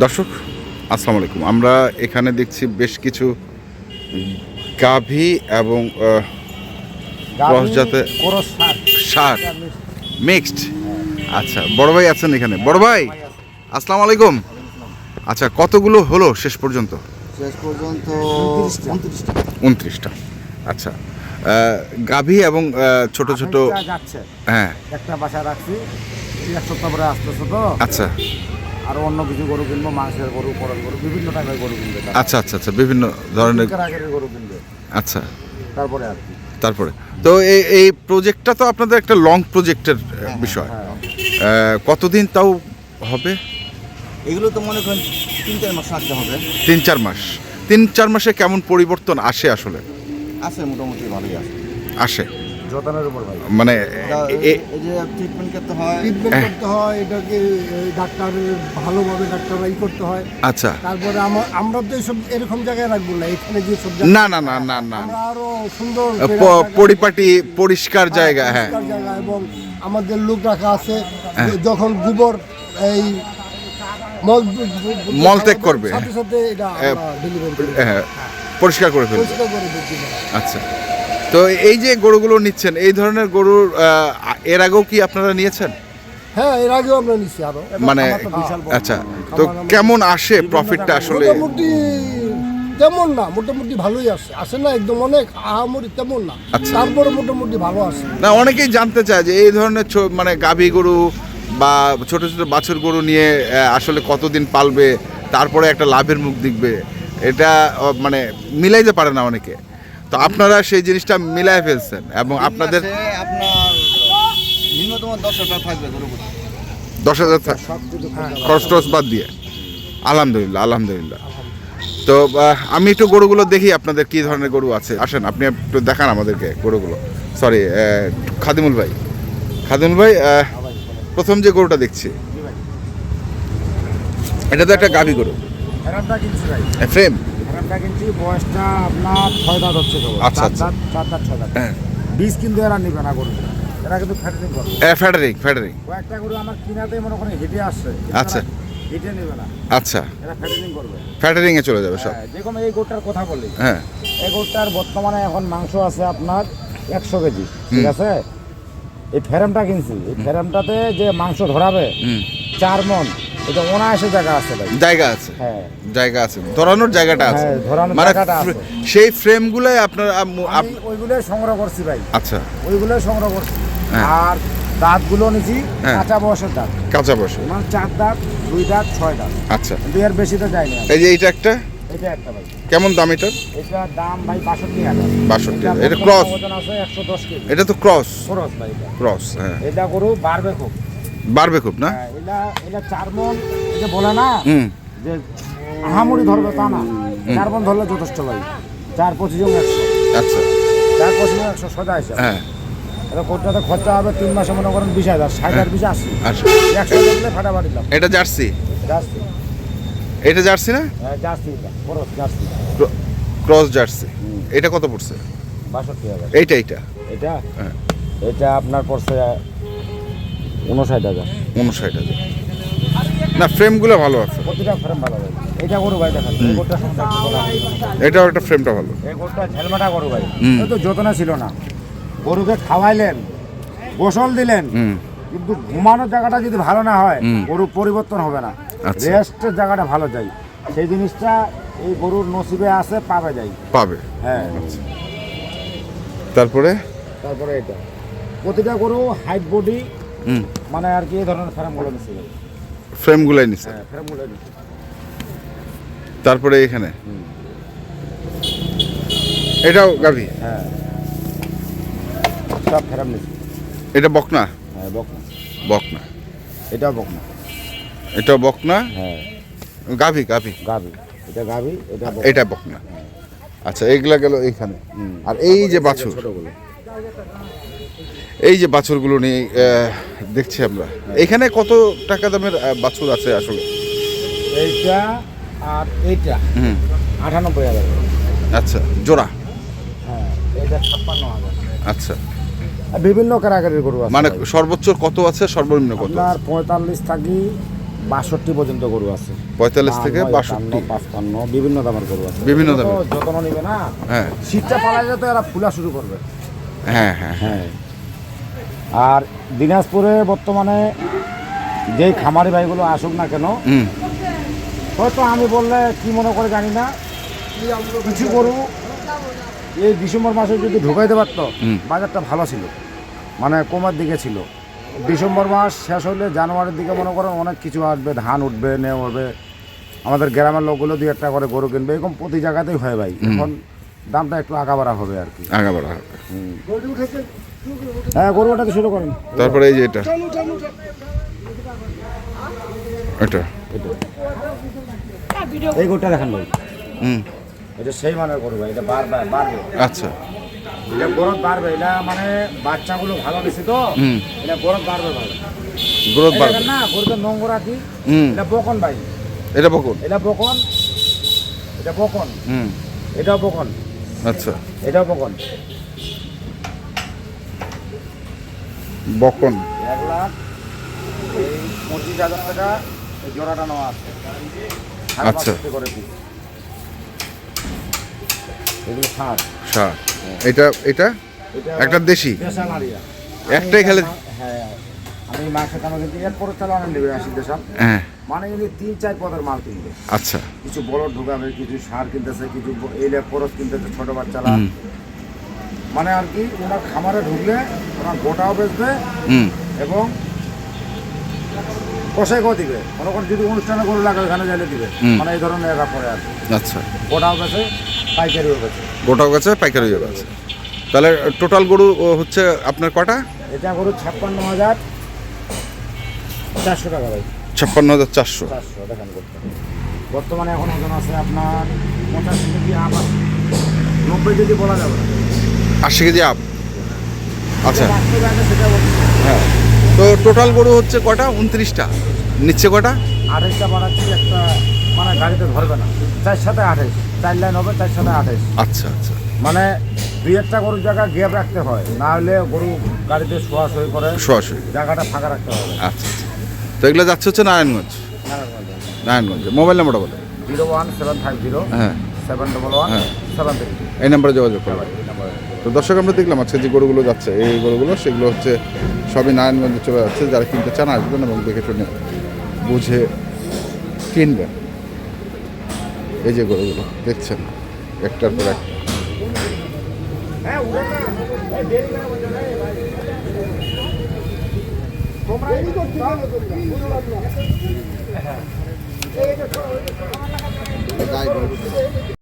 দর্শক আসসালামু আলাইকুম। আমরা এখানে দেখছি বেশ কিছু গাভী এবং ক্রস জাতের ষাট মিক্সড। আচ্ছা, বড় ভাই আছেন এখানে? বড় ভাই আসসালামু আলাইকুম। আচ্ছা, কতগুলো হলো শেষ পর্যন্ত? শেষ পর্যন্ত 29টা। আচ্ছা, গাভী এবং ছোট ছোট যাচ্ছে, হ্যাঁ একটা বাসা রাখছি, এক সপ্তাহ পরে আসতেছে তো। আচ্ছা আর অন্য কিছু গরু কিনবো, মাংসের গরু, পরের গরু, বিভিন্ন টাইপের গরু কিনবে। আচ্ছা আচ্ছা আচ্ছা, বিভিন্ন ধরনের গরু কিনবে। আচ্ছা, তারপরে আর কি, তারপরে তো এই প্রজেক্টটা তো আপনাদের একটা লং প্রজেক্টের বিষয়। কতদিন তাও হবে? এগুলো তো মনে করেন 3-4 মাস রাখতে হবে। 3-4 মাস। 3-4 মাসে কেমন পরিবর্তন আসে আসলে? আছে, মোটামুটি ভালোই আছে। আসে যত্নের উপর ভাই, মানে এই যে ট্রিটমেন্ট করতে হয়, এটাকে ডাক্তারের ভালোভাবে ডাক্তাররাই করতে হয়। আচ্ছা, তারপরে আমরা তো এইসব এরকম জায়গায় রাখবো না, এখানে যে সব না না না না না, আমরা আরো সুন্দর পরিপাটি পরিষ্কার জায়গা। হ্যাঁ, জায়গা, এবং আমাদের লোক রাখা আছে, যখন গোবর এই মলত্যাগ করবে সাথে সাথে এটা ডেলিভারি করে, হ্যাঁ, পরিষ্কার করে ফেলবে। পরিষ্কার করে দিতে হয়। আচ্ছা, তো এই যে গরুগুলো নিচ্ছেন, এই ধরনের গরুর এর আগেও কি আপনারা নিয়েছেন? হ্যাঁ, এর আগেও আমরা নিচ্ছি আরো, মানে আচ্ছা, তো কেমন আসে প্রফিটটা আসলে? মোটামুটি তেমন না, মোটামুটি ভালোই আসে না একদম অনেক আহামরি তেমন না। আচ্ছা, তারপরে মোটামুটি ভালো আসে। না, অনেকেই জানতে চায় যে এই ধরনের মানে গাভী গরু বা ছোট ছোট বাছুর গরু নিয়ে আসলে কতদিন পালবে, তারপরে একটা লাভের মুখ দেখবে, এটা মানে মিলাইতে পারে না অনেকে। তো আপনারা সেই জিনিসটা মিলাই ফেলছেন এবং আপনাদের আপনার ন্যূনতম 10,000 থাকবে গরু, 10,000 খরচ টরচ বাদ দিয়ে। আলহামদুলিল্লাহ, আলহামদুলিল্লাহ। তো আমি একটু গরুগুলো দেখি আপনাদের কি ধরনের গরু আছে। আসেন, আপনি একটু দেখান আমাদেরকে গরুগুলো। সরি, খাদিমুল ভাই, প্রথম যে গরুটা দেখছি, এটা তো একটা গাভী গরু, ফ্রেম। বয়সটা আপনার 6 দাঁত হচ্ছে। আচ্ছা আচ্ছা, 4 দাঁত 6 দাঁত। বীজ কিন্তু এরা নিবে না গরু, এরা কিন্তু ফ্যাটারিং করবে। ফ্যাটারিং কয়েকটা গরু আমার কিনাতে মনে করেন হেঁটে আসছে। আচ্ছা, হেঁটে নেবে না, আচ্ছা, এরা ফ্যাটারিং করবে। ফ্যাটারিং এ চলে যাবে সব। যেরকম এই গরুটার কথা বলি, হ্যাঁ, এই গরুটার বর্তমানে এখন মাংস আছে আপনার 100 কেজি, ঠিক আছে। এই ফ্রেমটা কিনছি, এই ফ্রেমটাতে যে মাংস ধরাবে 4 মণ, এটা অনায়াসে জায়গা আছে ভাই। জায়গা আছে, হ্যাঁ জায়গা আছে, ধরানোর জায়গাটা আছে। ধরানোর মানে জায়গাটা আছে। সেই ফ্রেমগুলোই আপনার ওইগুলোই সংগ্রহ করছি ভাই। আচ্ছা, ওইগুলোই সংগ্রহ করছি। হ্যাঁ। আর দাঁতগুলো নিছি হ্যাঁ। কাঁচা বয়সের দাঁত, কাঁচা বসে। মানে 4 দাঁত, 2 দাঁত, 6 দাঁত। আচ্ছা, কিন্তু এর বেশি তো যায়নি। এই যে এইটা একটা, এটা একটা ভাই, কেমন দাম এটার? এটার দাম ভাই 62,000। 62,000। এটা ক্রস? ওজন আছে 110 কেজি। এটা তো ক্রস ভাই, এটা ক্রস। হ্যাঁ, এটা গরু বাড়বে খুব, বাড়বে খুব না? হ্যাঁ, এটা 4 মণ, এটা বলে না যে আহামরি ধরবে তা না, 4 মণ ধরলে যথেষ্ট ভাই। 4-25 জন 100। আচ্ছা, 4-25 জন 100 সোজা হিসাব। হ্যাঁ, এটা কোটাতে খরচা হবে 3 মাসে মনে করেন 20,000, 60,000 20 80। আচ্ছা, 100 দিলে ফাটাফাটি দাম। এটা জার্সি? জার্সি, এটা জার্সি না? হ্যাঁ জার্সি, এটা বড় জার্সি, ক্রস জার্সি। এটা কত পড়ছে? 62,000। এইটা এটা হ্যাঁ, এটা আপনার পড়ছে 59,000। 59,000। না, ফ্রেমগুলো ভালো আছে, প্রতিটা ফ্রেম ভালো ভাই। এটা গরু ভাই দেখেন, এই গরুটার সঙ্গে একটা বলা, এটাও একটা ফ্রেমটা ভালো। এই গরুটা ঝেলমাটা গরু ভাই, তো যত্ন ছিল না। গরুকে খাওয়াইলেন, গোসল দিলেন, কিন্তু ঘুমানোর জায়গাটা যদি ভালো না হয়, গরু পরিবর্তন হবে না। আচ্ছা। রেস্টের জায়গাটা ভালো যায়, সেই জিনিসটা এই গরুর নসিবে আছে, পাবে যাই পাবে। হ্যাঁ। তারপরে এটা প্রতিটা গরু হাইট বডি, মানে আর কি এই ধরনের ফ্রেমগুলো নিচ্ছে, ফ্রেমগুলাই নিছে। হ্যাঁ ফ্রেমগুলো নিচ্ছে। তারপরে এখানে এটাও গাভী, হ্যাঁ সব ফ্রেম নিচ্ছে। এটা বকনা? হ্যাঁ বকনা। এটাও বকনা। হ্যাঁ গাভী গাভী, এটা গাভী, এটা বকনা। আচ্ছা, এইগুলা গেল এইখানে। আর এই যে বাছুর, এই যে বাছুরগুলো নিয়ে দেখছি আমরা, এখানে কত টাকা দামের বাছুর আছে আসলে? এইটা আর এইটা 98,000। আচ্ছা, জোড়া? হ্যাঁ, এটা 56,000। আচ্ছা, বিভিন্ন ক্যাটাগরির গরু আছে, মানে সর্বোচ্চ কত আছে, সর্বনিম্ন কত? আপনার 45 থাকি 62 পর্যন্ত গরু আছে। 45 থেকে 52, 62 55 বিভিন্ন দামের গরু আছে। বিভিন্ন তো দামের। যত্ন নিবে না, হ্যাঁ শীতটা পালাইলে তো এরা ফুলা শুরু করবে। হ্যাঁ হ্যাঁ হ্যাঁ। আর দিনাজপুরে বর্তমানে যেই খামারি ভাইগুলো আসুক না কেন, হুম হয়তো আমি বললে কি মনে করে জানি না, কিছু গরু এই ডিসেম্বর মাসে যদি ঢুকাইতে পারতো, বাজারটা ভালো ছিল, মানে কমার দিকে ছিল। ডিসেম্বর মাস শেষ হলে জানুয়ারির দিকে মনে করেন অনেক কিছু আসবে, ধান উঠবে, নেওয়া হবে, আমাদের গ্রামের লোকগুলো 2-1 করে গরু কিনবে, এরকম প্রতি জায়গাতেই হয় ভাই। এখন দামটা একটু আগাবাড়া হবে আর কি। আগাবাড়া হবে। হ্যাঁ, গরু ওঠাতে শুরু করেন। তারপরে এই যে এটা এটা এই গরুটা দেখেন ভাই, হুম এটা সেই মানের গরু ভাই, এটা বাড়বে। আচ্ছা এটা গরম বাড়বে, এটা মানে বাচ্চাগুলো ভালো দিছে তো, হুম এটা গরম বাড়বে ভালো। গ্রোথ এই বাড়বে। দেখেন না গরুটা নোংরা কি, হুম এটা বকন ভাই, এটা বকুন। এটা বকন, এটা বকন, হুম এটাও বকন, আচ্ছা এটাও বকন। বকন 1,25,000 টাকা এই জোড়াটা নেওয়া আছে। আচ্ছা। করে দিই এগুলো সার। সার। এটা এটা একটা দেশি দেশাল আড়িয়া। একটাই খেলে। হ্যাঁ, আমি মাসে দামে কিন্তু এরপরে চালানো নেবে 80 দেশাল, হ্যাঁ মানে এগুলি 3-4 পদের মাল কিনবে। আচ্ছা কিছু বড় ঢুকাবে, কিছু সার কিনতেছে, কিছু এইলে খরচ কিনতেছে ছোট বাচ্চারা। মানে আর কি ওনার খামারে ঢুকলে ওনার গোটাও বেচবে হুম এবং কষাইকেও দিবে। মনে করেন যদি অনুষ্ঠানে গরু লাগে ওখানে যাইলে দিবে, মানে এই ধরনের এরা পরে আর কি। আচ্ছা গোটাও বেচে, পাইকারিও বেচে। গোটাও গেছে পাইকারি হয়ে গেছে। তাহলে টোটাল গরু হচ্ছে আপনার কটা? এটা গরু 56,400 টাকা ভাই। 56,400। 400 দেখেন করতে। বর্তমানে এখন ওজন আছে আপনার 85 কেজি আপ আছে, 90 কেজি বলা যাবে না। 80 কেজি আপ। আচ্ছা বাস্তবে আছে সেটা বলছি। হ্যাঁ, তো টোটাল গরু হচ্ছে কটা? 29টা। নিচ্ছে কটা? 28টা বাড়াচ্ছি, একটা মানে গাড়িতে ধরবে না, 4 সাথে 28, 4 লাইন হবে, 4 সাথে 28। আচ্ছা আচ্ছা মানে 2-1টা গরুর জায়গা গ্যাপ রাখতে হয়, না হলে গরু গাড়িতে শোয়াশোয়ি করে সরাসরি। জায়গাটা ফাঁকা রাখতে হবে। আচ্ছা আচ্ছা, তো এগুলো যাচ্ছে হচ্ছে নারায়ণগঞ্জ। নারায়ণগঞ্জে মোবাইল নাম্বারটা বলো। 01750 হ্যাঁ 711 হ্যাঁ। 73। এই নাম্বারে যোগাযোগ করবে। তো দর্শক আমরা দেখলাম আজকে যে গরুগুলো যাচ্ছে, এই গরুগুলো সেগুলো হচ্ছে সবই নারায়ণগঞ্জে চলে যাচ্ছে। যারা কিনতে চান আসবেন এবং দেখে শুনে বুঝে কিনবেন। এই যে গরুগুলো দেখছেন একটার পর একটা। হ্যাঁ, উড়ে না। এই দেরি করে বলছো না, এই ভাই। তোমরা এই করতে গেলে তোমরা। হ্যাঁ। এই যে